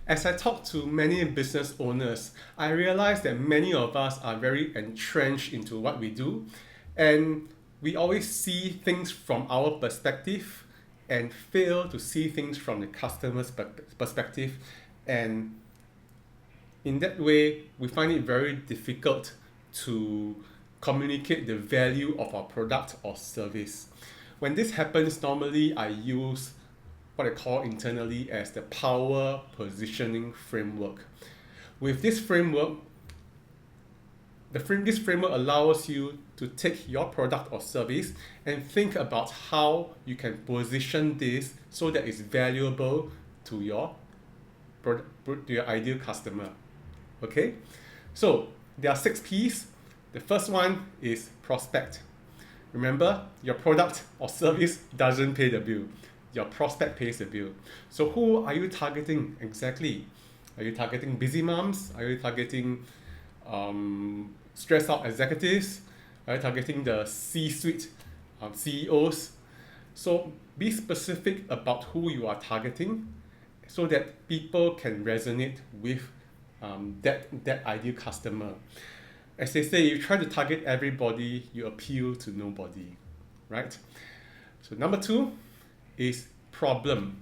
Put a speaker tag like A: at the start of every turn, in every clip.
A: As I talk to many business owners, I realize that many of us are very entrenched into what we do, and we always see things from our perspective and fail to see things from the customer's perspective. And in that way, we find it very difficult to communicate the value of our product or service. When this happens, normally I use what I call internally as the power positioning framework. With this framework, this framework allows you to take your product or service and think about how you can position this so that it's valuable to your ideal customer. Okay, so there are 6 P's. The first one is prospect. Remember, your product or service doesn't pay the bill. Your prospect pays the bill. So who are you targeting exactly? Are you targeting busy moms? Are you targeting stressed out executives? Are you targeting the C-suite CEOs? So be specific about who you are targeting so that people can resonate with that ideal customer. As they say, you try to target everybody, you appeal to nobody, right? So number 2 is problem.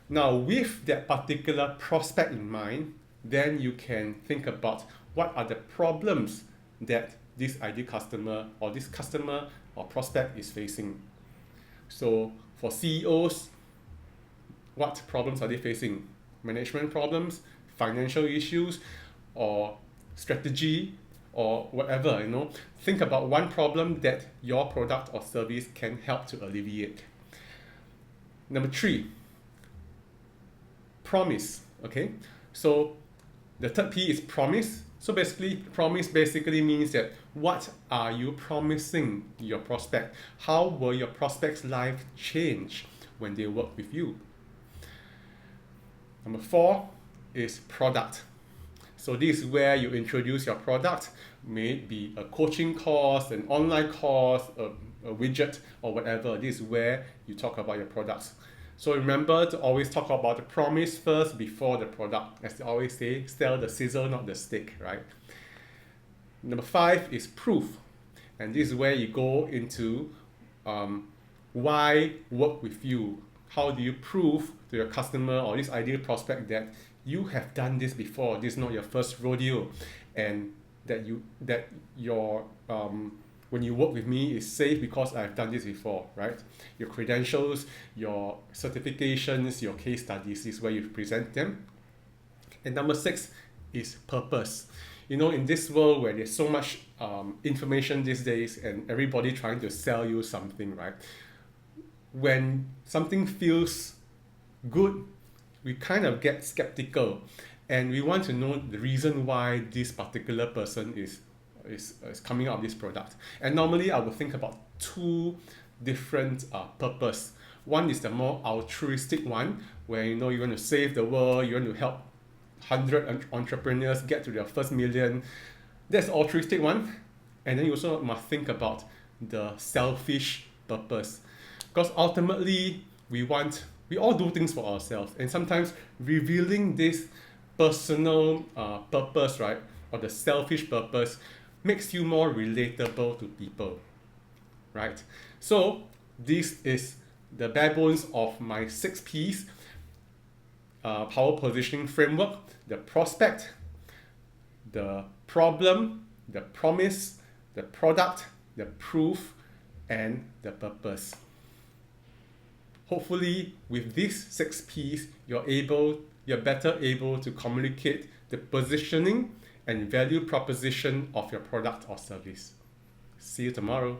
A: Now, with that particular prospect in mind, then you can think about what are the problems that this ideal customer or prospect is facing. So for CEOs, what problems are they facing? Management problems, financial issues, or strategy, or whatever, Think about one problem that your product or service can help to alleviate. Number 3, promise. Okay, so the third P is promise. So basically, promise basically means that what are you promising your prospect? How will your prospect's life change when they work with you? Number 4 is product. So this is where you introduce your product, may it be a coaching course, an online course, a widget, or whatever. This is where you talk about your products. So remember to always talk about the promise first before the product. As they always say, sell the sizzle, not the steak, right? Number 5 is proof. And this is where you go into why work with you. How do you prove to your customer or this ideal prospect that you have done this before, this is not your first rodeo, and that your when you work with me is safe because I've done this before, right? Your credentials, your certifications, your case studies is where you present them. And number 6 is purpose. In this world where there's so much information these days and everybody trying to sell you something, right? When something feels good, we kind of get skeptical, and we want to know the reason why this particular person is coming out with this product. And normally I would think about 2 different purpose. One is the more altruistic one, where you want to save the world, you want to help 100 entrepreneurs get to their first million. That's the altruistic one. And then you also must think about the selfish purpose, because ultimately we all do things for ourselves, and sometimes revealing this personal purpose, right, or the selfish purpose, makes you more relatable to people, right? So this is the bare bones of my 6 P's power positioning framework: the prospect, the problem, the promise, the product, the proof, and the purpose. Hopefully, with these 6 P's, you're better able to communicate the positioning and value proposition of your product or service. See you tomorrow.